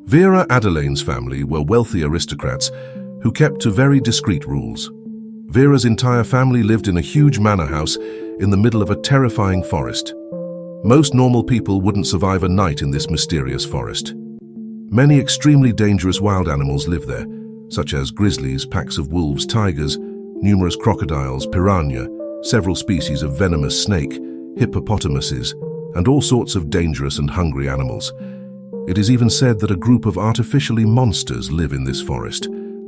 Vera Adelain's family were wealthy aristocrats who kept to very discreet rules. Vera's entire family lived in a huge manor house in the middle of a terrifying forest. Most normal people wouldn't survive a night in this mysterious forest. Many extremely dangerous wild animals live there, such as grizzlies, packs of wolves, tigers, numerous crocodiles, piranha, several species of venomous snake, hippopotamuses, and all sorts of dangerous and hungry animals. It is even said that a group of artificially monsters live in this forest.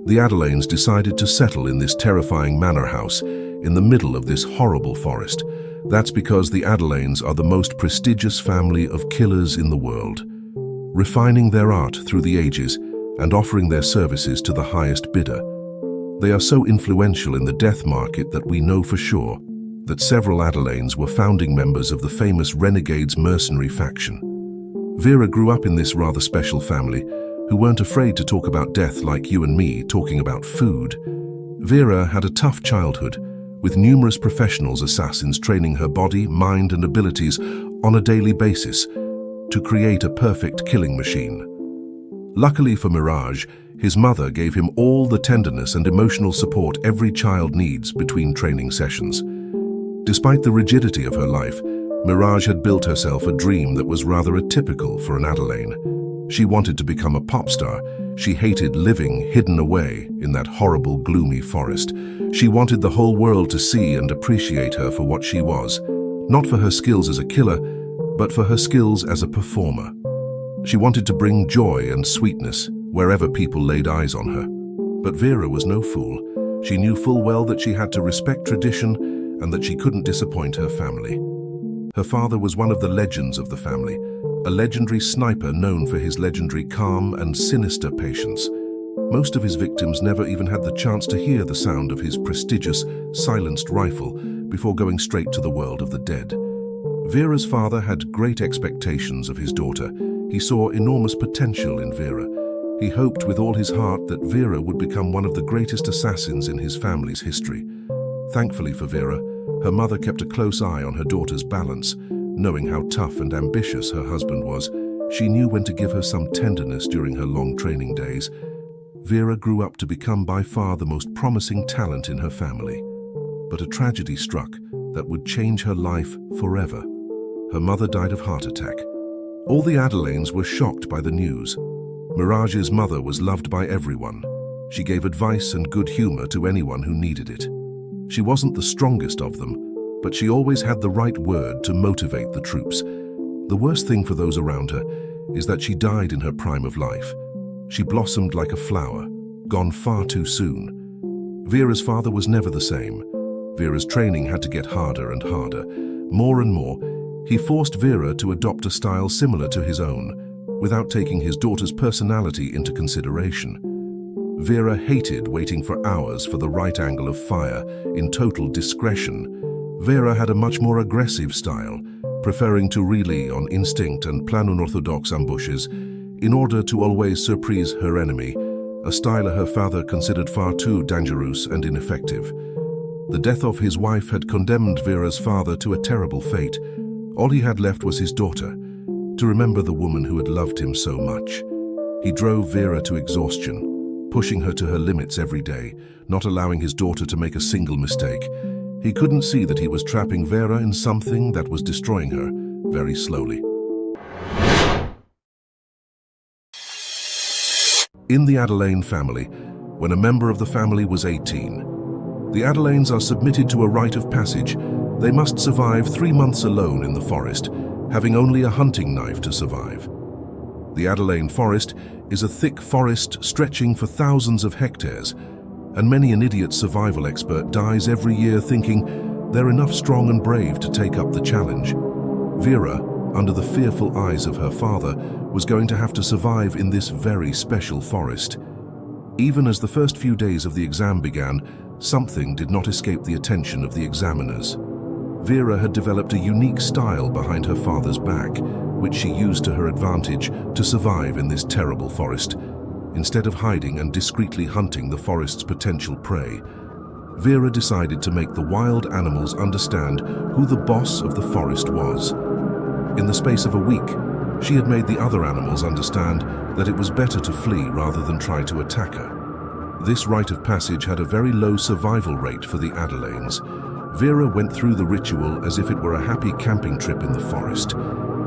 The Adalains decided to settle in this terrifying manor house in the middle of this horrible forest. That's because the Adalains are the most prestigious family of killers in the world, refining their art through the ages and offering their services to the highest bidder. They are so influential in the death market that we know for sure that several Adalains were founding members of the famous Renegades mercenary faction. Vera grew up in this rather special family who weren't afraid to talk about death like you and me talking about food. Vera had a tough childhood, with numerous professionals assassins training her body, mind, and abilities on a daily basis to create a perfect killing machine. Luckily for Mirage, his mother gave him all the tenderness and emotional support every child needs between training sessions. Despite the rigidity of her life, Mirage had built herself a dream that was rather atypical for an Adelain. She wanted to become a pop star. She hated living hidden away in that horrible, gloomy forest. She wanted the whole world to see and appreciate her for what she was, not for her skills as a killer, but for her skills as a performer. She wanted to bring joy and sweetness wherever people laid eyes on her. But Vera was no fool. She knew full well that she had to respect tradition and that she couldn't disappoint her family. Her father was one of the legends of the family, a legendary sniper known for his legendary calm and sinister patience. Most of his victims never even had the chance to hear the sound of his prestigious, silenced rifle before going straight to the world of the dead. Vera's father had great expectations of his daughter. He saw enormous potential in Vera. He hoped with all his heart that Vera would become one of the greatest assassins in his family's history. Thankfully for Vera, her mother kept a close eye on her daughter's balance. Knowing how tough and ambitious her husband was, she knew when to give her some tenderness during her long training days. Vera grew up to become by far the most promising talent in her family. But a tragedy struck that would change her life forever. Her mother died of heart attack. All the Adelains were shocked by the news. Mirage's mother was loved by everyone. She gave advice and good humor to anyone who needed it. She wasn't the strongest of them, but she always had the right word to motivate the troops. The worst thing for those around her is that she died in her prime of life. She blossomed like a flower, gone far too soon. Vera's father was never the same. Vera's training had to get harder and harder. More and more, he forced Vera to adopt a style similar to his own, without taking his daughter's personality into consideration. Vera hated waiting for hours for the right angle of fire in total discretion. Vera had a much more aggressive style, preferring to rely on instinct and plan unorthodox ambushes in order to always surprise her enemy, a style her father considered far too dangerous and ineffective. The death of his wife had condemned Vera's father to a terrible fate. All he had left was his daughter, to remember the woman who had loved him so much. He drove Vera to exhaustion, pushing her to her limits every day, not allowing his daughter to make a single mistake. He couldn't see that he was trapping Vera in something that was destroying her very slowly. In the Adelain family, when a member of the family was 18, the Adelains are submitted to a rite of passage. They must survive 3 months alone in the forest, having only a hunting knife to survive. The Adelain forest is a thick forest stretching for thousands of hectares, and many an idiot survival expert dies every year thinking they're enough strong and brave to take up the challenge. Vera, under the fearful eyes of her father, was going to have to survive in this very special forest. Even as the first few days of the exam began, something did not escape the attention of the examiners. Vera had developed a unique style behind her father's back, which she used to her advantage to survive in this terrible forest. Instead of hiding and discreetly hunting the forest's potential prey, Vera decided to make the wild animals understand who the boss of the forest was. In the space of a week, She had made the other animals understand that it was better to flee rather than try to attack her. This rite of passage had a very low survival rate for the Adalains. Vera went through the ritual as if it were a happy camping trip in the forest.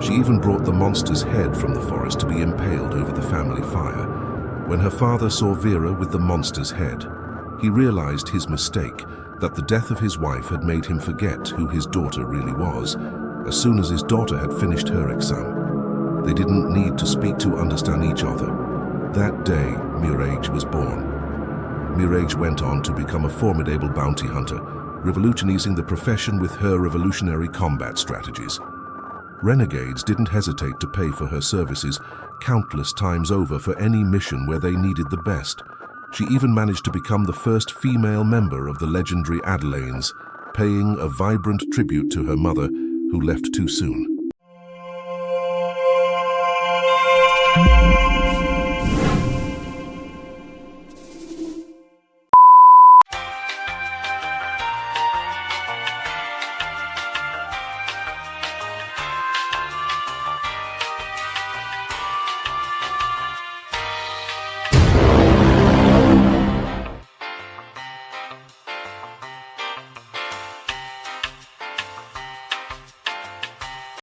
She even brought the monster's head from the forest to be impaled over the family fire. When her father saw Vera with the monster's head, he realized his mistake, that the death of his wife had made him forget who his daughter really was. As soon as his daughter had finished her exam, they didn't need to speak to understand each other. That day, Mirage was born. Mirage went on to become a formidable bounty hunter, revolutionizing the profession with her revolutionary combat strategies. Renegades didn't hesitate to pay for her services countless times over for any mission where they needed the best. She even managed to become the first female member of the legendary Adalains, paying a vibrant tribute to her mother, who left too soon.